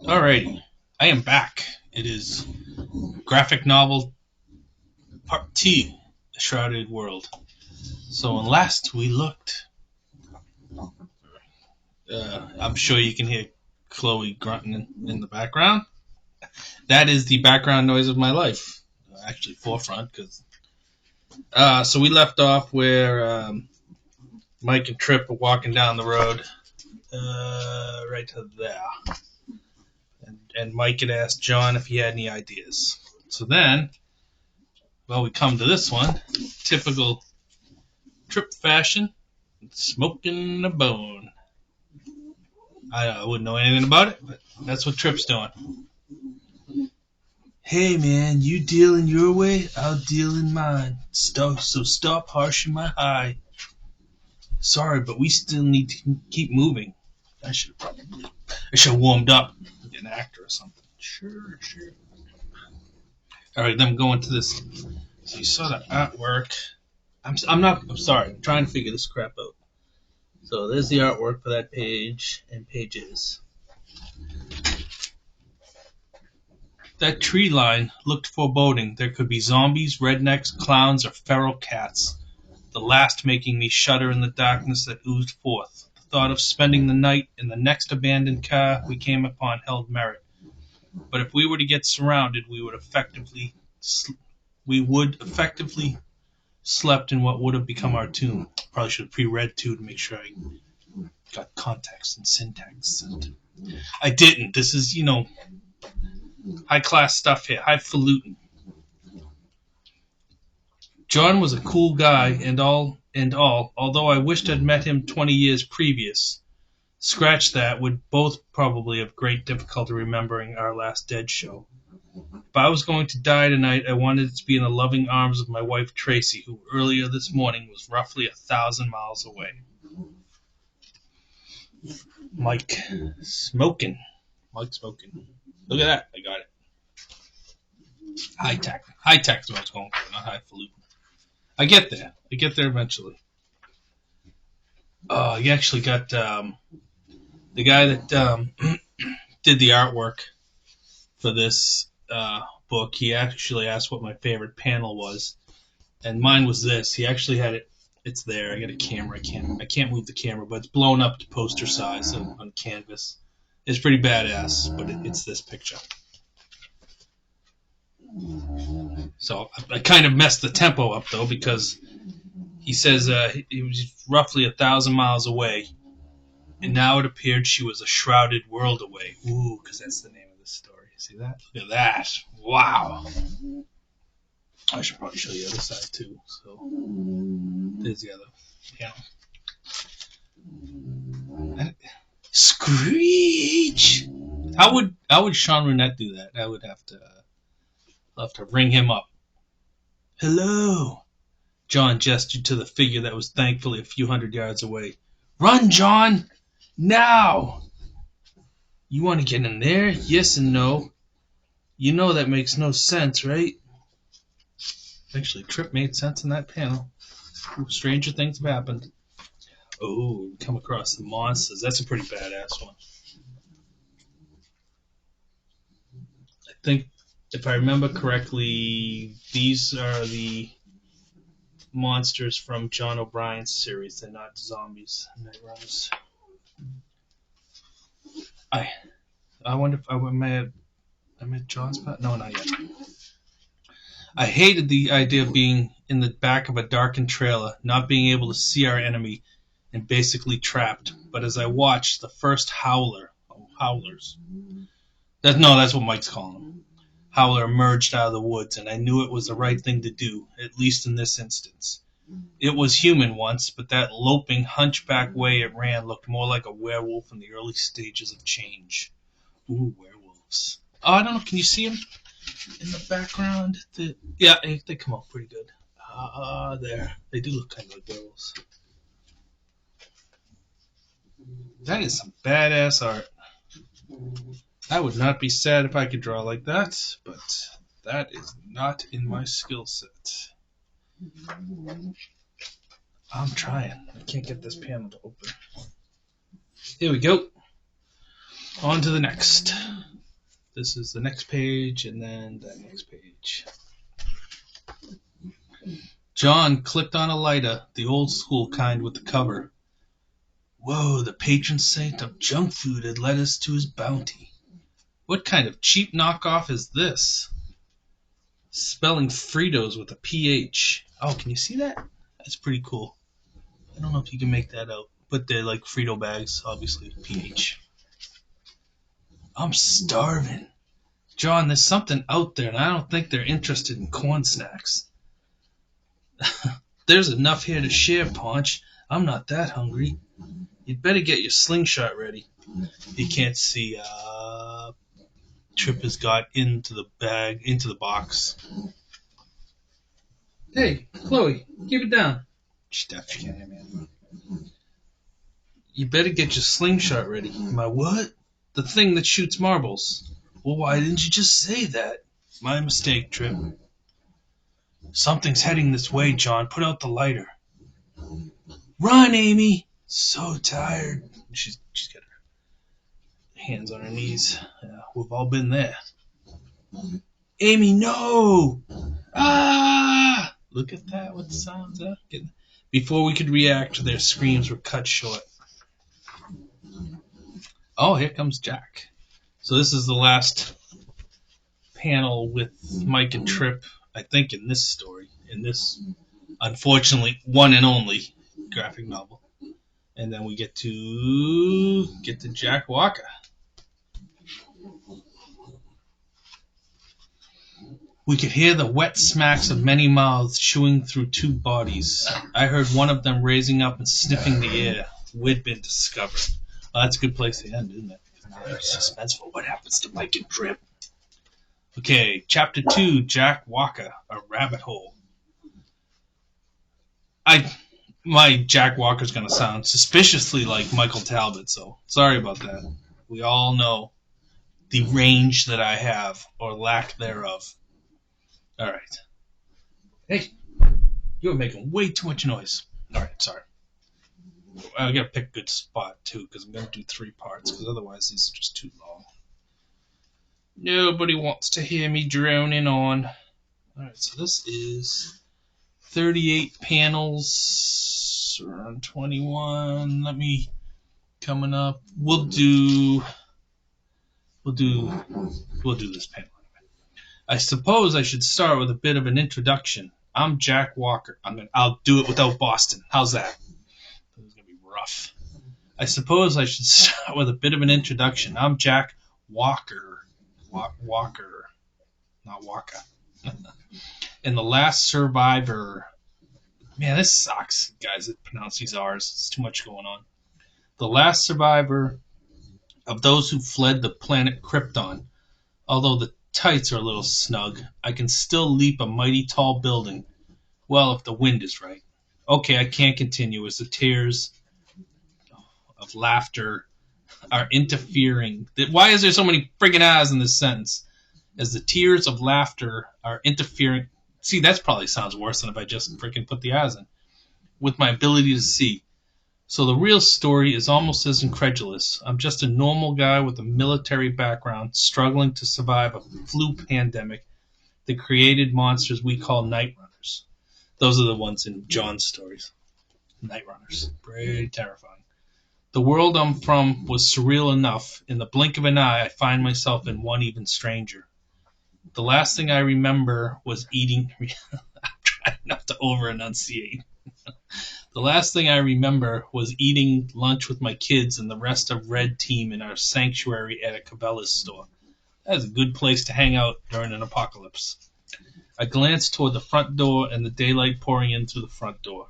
Alrighty, I am back. It is graphic novel part 2, The Shrouded World. So when last we looked, I'm sure you can hear Chloe grunting in the background. That is the background noise of my life. Actually, forefront, because so we left off where Mike and Tripp were walking down the road, right to there, and Mike had asked John if he had any ideas. So then, well, we come to this one, typical Tripp fashion. Smoking a bone. I wouldn't know anything about it, but that's what Tripp's doing. Hey man, you deal in your way, I'll deal in mine. So stop harshing my high. Sorry, but we still need to keep moving. I should have warmed up, be an actor or something. Sure. All right, then I'm going to this. So you saw the artwork. I'm sorry. I'm trying to figure this crap out. So there's the artwork for that page and pages. That tree line looked foreboding. There could be zombies, rednecks, clowns, or feral cats, the last making me shudder in the darkness that oozed forth. The thought of spending the night in the next abandoned car we came upon held merit. But if we were to get surrounded, we would effectively slept in what would have become our tomb. Probably should have pre-read too to make sure I got context and syntax. And I didn't. This is, high class stuff here, highfalutin. John was a cool guy and all, although I wished I'd met him 20 years previous. Scratch that, would both probably have great difficulty remembering our last Dead show. If I was going to die tonight, I wanted it to be in the loving arms of my wife Tracy, who earlier this morning was roughly 1,000 miles away. Mike smoking. Mike smoking. Look at that, I got it. High tech. High tech is what I was going for, not highfalutin. I get there eventually. You actually got the guy that did the artwork for this book. He actually asked what my favorite panel was, and mine was this. He actually had it. It's there. I got a camera. I can't move the camera, but it's blown up to poster size on canvas. It's pretty badass, but it's this picture. So I kind of messed the tempo up though, because he says he was roughly 1,000 miles away, and now it appeared she was a shrouded world away. Ooh, because that's the name of the story. See that? Look at that! Wow. I should probably show you the other side too. So there's the other panel. Screech! How would Sean Runette do that? I would have to ring him up. Hello. John gestured to the figure that was thankfully a few hundred yards away. Run, John! Now! You want to get in there? Yes and no. You know that makes no sense, right? Actually, Tripp made sense in that panel. Stranger things have happened. Oh, come across the monsters. That's a pretty badass one. I think, if I remember correctly, these are the monsters from John O'Brien's series. They're not zombies. Night runners. I wonder if I'm at John's part? No, not yet. I hated the idea of being in the back of a darkened trailer, not being able to see our enemy, and basically trapped. But as I watched, the first howlers. That's what Mike's calling them. Howler emerged out of the woods, and I knew it was the right thing to do, at least in this instance. It was human once, but that loping, hunchback way it ran looked more like a werewolf in the early stages of change. Ooh, werewolves. Oh, I don't know. Can you see them in the background? Yeah, they come out pretty good. There. They do look kind of like werewolves. That is some badass art. I would not be sad if I could draw like that, but that is not in my skill set. I'm trying. I can't get this panel to open. Here we go. On to the next. This is the next page, and then the next page. John clicked on a lighter, the old school kind with the cover. Whoa, the patron saint of junk food had led us to his bounty. What kind of cheap knockoff is this? Spelling Fritos with a PH. Oh, can you see that? That's pretty cool. I don't know if you can make that out, but they're like Frito bags, obviously, PH. I'm starving. John, there's something out there, and I don't think they're interested in corn snacks. There's enough here to share, Paunch. I'm not that hungry. You'd better get your slingshot ready. He can't see. Tripp has got into the bag, into the box. Hey, Chloe, keep it down. Steph, man. You better get your slingshot ready. My what? The thing that shoots marbles. Well, why didn't you just say that? My mistake, Tripp. Something's heading this way, John. Put out the lighter. Run, Amy! So tired. She's got her hands on her knees. Yeah, we've all been there. Amy, no! Ah! Look at that. What sounds are. Before we could react, their screams were cut short. Oh, here comes Jack. So this is the last panel with Mike and Tripp, I think, in this story. In this, unfortunately, one and only graphic novel. And then we get to Jack Walker. We could hear the wet smacks of many mouths chewing through two bodies. I heard one of them raising up and sniffing the air. We'd been discovered. Well, that's a good place to end, isn't it? Suspenseful. What happens to Mike and Tripp? Okay, Chapter 2, Jack Walker, A Rabbit Hole. My Jack Walker's going to sound suspiciously like Michael Talbot, so sorry about that. We all know the range that I have, or lack thereof. All right. Hey, you're making way too much noise. All right, sorry. I got to pick a good spot, too, because I'm going to do 3 parts, because otherwise these are just too long. Nobody wants to hear me droning on. All right, so this is 38 panels, around 21. Coming up. We'll do this panel. I suppose I should start with a bit of an introduction. I'm Jack Walker. I'll do it without Boston. How's that? This is gonna be rough. I suppose I should start with a bit of an introduction. I'm Jack Walker. Walker, not Waka. And the last survivor. Man, this sucks, guys, that pronounce these R's. It's too much going on. The last survivor of those who fled the planet Krypton. Although the tights are a little snug, I can still leap a mighty tall building. Well, if the wind is right. Okay, I can't continue as the tears of laughter are interfering. Why is there so many friggin' I's in this sentence? As the tears of laughter are interfering. See, that probably sounds worse than if I just freaking put the I's in. With my ability to see. So the real story is almost as incredulous. I'm just a normal guy with a military background struggling to survive a flu pandemic that created monsters we call night runners. Those are the ones in John's stories. Night runners. Pretty terrifying. The world I'm from was surreal enough. In the blink of an eye, I find myself in one even stranger. The last thing I remember was eating... I'm trying not to over-enunciate. The last thing I remember was eating lunch with my kids and the rest of Red Team in our sanctuary at a Cabela's store. That's a good place to hang out during an apocalypse. I glanced toward the front door and the daylight pouring in through the front door.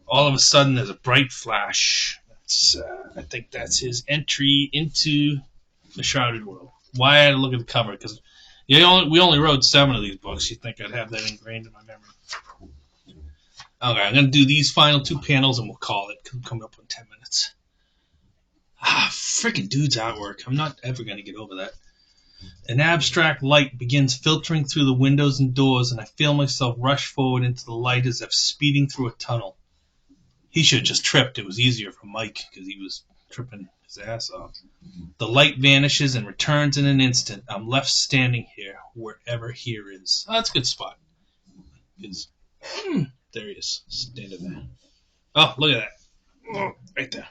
All of a sudden, there's a bright flash. I think that's his entry into the Shrouded world. Why I had to look at the cover? Because we only wrote 7 of these books. You'd think I'd have that ingrained in my memory. Okay, I'm going to do these final 2 panels and we'll call it. Because I'm coming up on 10 minutes. Freaking dude's artwork. I'm not ever going to get over that. An abstract light begins filtering through the windows and doors, and I feel myself rush forward into the light as if speeding through a tunnel. He should have just tripped. It was easier for Mike because he was tripping his ass off. The light vanishes and returns in an instant. I'm left standing here, wherever here is. Oh, that's a good spot. There he is. Standing there. Oh, look at that. Oh, right there.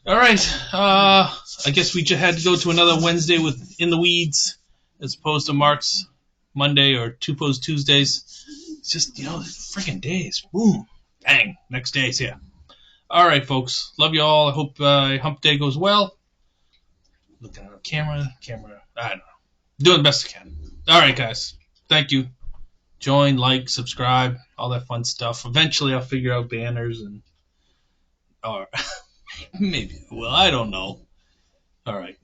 All right. I guess we just had to go to another Wednesday with In the Weeds as opposed to Mark's Monday or Tupo's Tuesdays. It's just, freaking days. Boom. Bang. Next day's here. All right, folks. Love you all. I hope Hump Day goes well. Looking at the camera. I don't know. Doing the best I can. All right, guys. Thank you. Join, like, subscribe, all that fun stuff. Eventually, I'll figure out banners or maybe. Well, I don't know. All right.